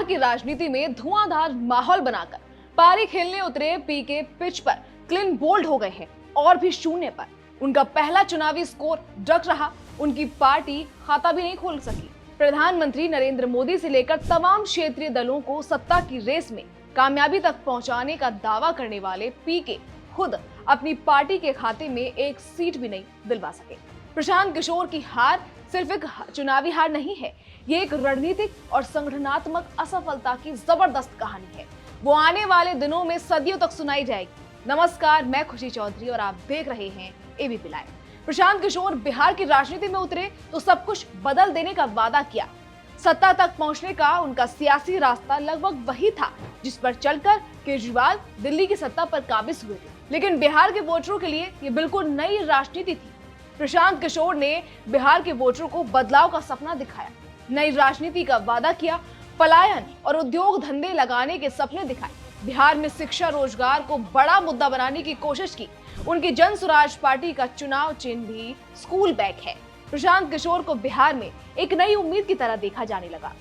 बिहार की राजनीति में धुआंधार माहौल बनाकर पारी खेलने उतरे पीके पिच पर क्लीन बोल्ड हो गए हैं और भी शून्य पर। उनका पहला चुनावी स्कोर डक रहा। उनकी पार्टी खाता भी नहीं खोल सकी। प्रधानमंत्री नरेंद्र मोदी से लेकर तमाम क्षेत्रीय दलों को सत्ता की रेस में कामयाबी तक पहुंचाने का दावा करने वाले पीके खुद अपनी पार्टी के खाते में एक सीट भी नहीं दिलवा सके। प्रशांत किशोर की हार सिर्फ एक चुनावी हार नहीं है, ये एक रणनीतिक और संगठनात्मक असफलता की जबरदस्त कहानी है। वो आने वाले दिनों में सदियों तक सुनाई जाएगी। नमस्कार, मैं खुशी चौधरी और आप देख रहे हैं एबीपी लाइव। प्रशांत किशोर बिहार की राजनीति में उतरे तो सब कुछ बदल देने का वादा किया। सत्ता तक पहुंचने का उनका सियासी रास्ता लगभग वही था जिस पर चलकर केजरीवाल दिल्ली की सत्ता पर काबिज हुए थे। लेकिन बिहार के वोटरों के लिए ये बिल्कुल नई राजनीति थी। प्रशांत किशोर ने बिहार के वोटरों को बदलाव का सपना दिखाया, नई राजनीति का वादा किया, पलायन और उद्योग धंधे लगाने के सपने दिखाए। बिहार में शिक्षा रोजगार को बड़ा मुद्दा बनाने की कोशिश की। उनकी जन स्वराज पार्टी का चुनाव चिन्ह भी स्कूल बैग है। प्रशांत किशोर को बिहार में एक नई उम्मीद की तरह देखा जाने लगा।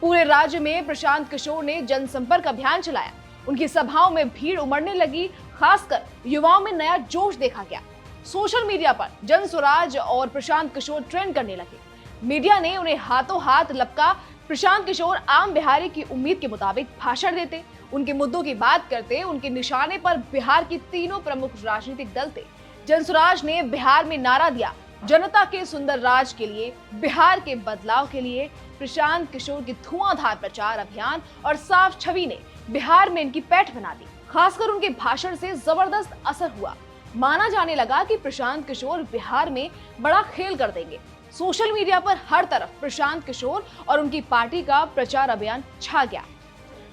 पूरे राज्य में प्रशांत किशोर ने जनसंपर्क अभियान चलाया। उनकी सभाओं में भीड़ उमड़ने लगी, खासकर युवाओं में नया जोश देखा गया। सोशल मीडिया पर जन स्वराज और प्रशांत किशोर ट्रेंड करने लगे। मीडिया ने उन्हें हाथों हाथ लपका। प्रशांत किशोर आम बिहारी की उम्मीद के मुताबिक भाषण देते, उनके मुद्दों की बात करते। उनके निशाने पर बिहार की तीनों प्रमुख राजनीतिक दल थे। जन स्वराज ने बिहार में नारा दिया, जनता के सुंदर राज के लिए, बिहार के बदलाव के लिए। प्रशांत किशोर की धुआंधार प्रचार अभियान और साफ छवि ने बिहार में इनकी पैठ बना दी। खासकर उनके भाषण से जबरदस्त असर हुआ। माना जाने लगा कि प्रशांत किशोर बिहार में बड़ा खेल कर देंगे। सोशल मीडिया पर हर तरफ प्रशांत किशोर और उनकी पार्टी का प्रचार अभियान छा गया।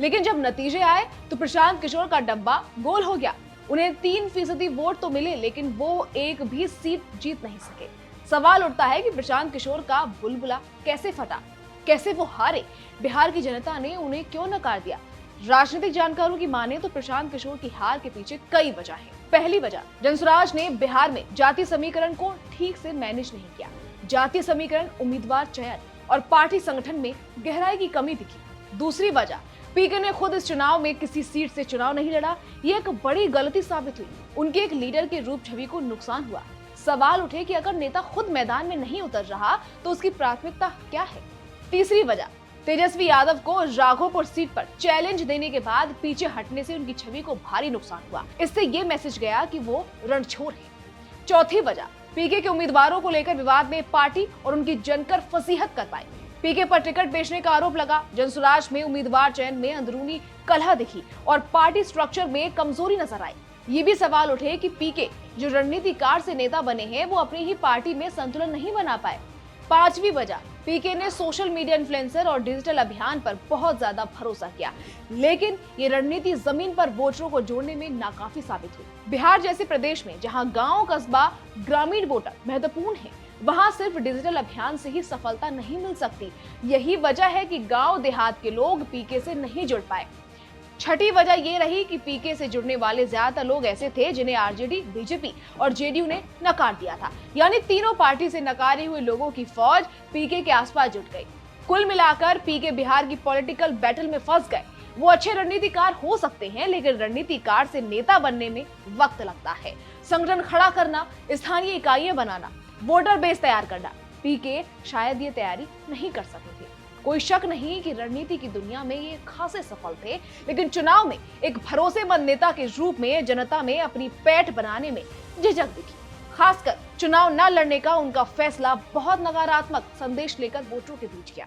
लेकिन जब नतीजे आए तो प्रशांत किशोर का डब्बा गोल हो गया। उन्हें 3% वोट तो मिले, लेकिन वो एक भी सीट जीत नहीं सके। सवाल उठता है कि प्रशांत किशोर का बुलबुला कैसे फटा, कैसे वो हारे? बिहार की जनता ने उन्हें क्यों नकार दिया? राजनीतिक जानकारों की माने तो प्रशांत किशोर की हार के पीछे कई वजह है। पहली वजह, जनसुराज ने बिहार में जातीय समीकरण को ठीक से मैनेज नहीं किया। जातीय समीकरण, उम्मीदवार चयन और पार्टी संगठन में गहराई की कमी दिखी। दूसरी वजह, पीके ने खुद इस चुनाव में किसी सीट से चुनाव नहीं लड़ा। ये एक बड़ी गलती साबित हुई। उनके एक लीडर के रूप छवि को नुकसान हुआ। सवाल उठे कि अगर नेता खुद मैदान में नहीं उतर रहा तो उसकी प्राथमिकता क्या है? तीसरी वजह, तेजस्वी यादव को राघोपुर सीट पर चैलेंज देने के बाद पीछे हटने से उनकी छवि को भारी नुकसान हुआ। इससे ये मैसेज गया कि वो रणछोड़ है। चौथी वजह, पीके के उम्मीदवारों को लेकर विवाद में पार्टी और उनकी जनकर फसीहत कर पाई। पीके पर टिकट बेचने का आरोप लगा। जनसुराज में उम्मीदवार चयन में अंदरूनी कलह दिखी और पार्टी स्ट्रक्चर में कमजोरी नजर आई। ये भी सवाल उठे कि पीके जो रणनीतिकार से नेता बने हैं, वो अपनी ही पार्टी में संतुलन नहीं बना पाए। पांचवी वजह, पीके ने सोशल मीडिया इन्फ्लुएंसर और डिजिटल अभियान पर बहुत ज्यादा भरोसा किया, लेकिन ये रणनीति जमीन पर वोटरों को जोड़ने में नाकाफी साबित हुई। बिहार जैसे प्रदेश में जहां गांव, कस्बा, ग्रामीण वोटर महत्वपूर्ण है, वहां सिर्फ डिजिटल अभियान से ही सफलता नहीं मिल सकती। यही वजह है कि गांव देहात के लोग पीके से नहीं जुड़ पाए। छठी वजह ये रही कि पीके से जुड़ने वाले ज्यादातर लोग ऐसे थे जिन्हें आरजेडी, बीजेपी और जेडीयू ने नकार दिया था। यानी तीनों पार्टी से नकारे हुए लोगों की फौज पीके के आसपास जुट गई। कुल मिलाकर पीके बिहार की पॉलिटिकल बैटल में फंस गए। वो अच्छे रणनीतिकार हो सकते हैं, लेकिन रणनीतिकार से नेता बनने में वक्त लगता है। संगठन खड़ा करना, स्थानीय इकाइयां बनाना, वोटर बेस तैयार करना, पीके शायद ये तैयारी नहीं कर सके थे। कोई शक नहीं कि रणनीति की दुनिया में ये खासे सफल थे, लेकिन चुनाव में एक भरोसेमंद नेता के रूप में जनता में अपनी पैठ बनाने में झिझक दिखी। खासकर चुनाव न लड़ने का उनका फैसला बहुत नकारात्मक संदेश लेकर वोटरों के बीच गया।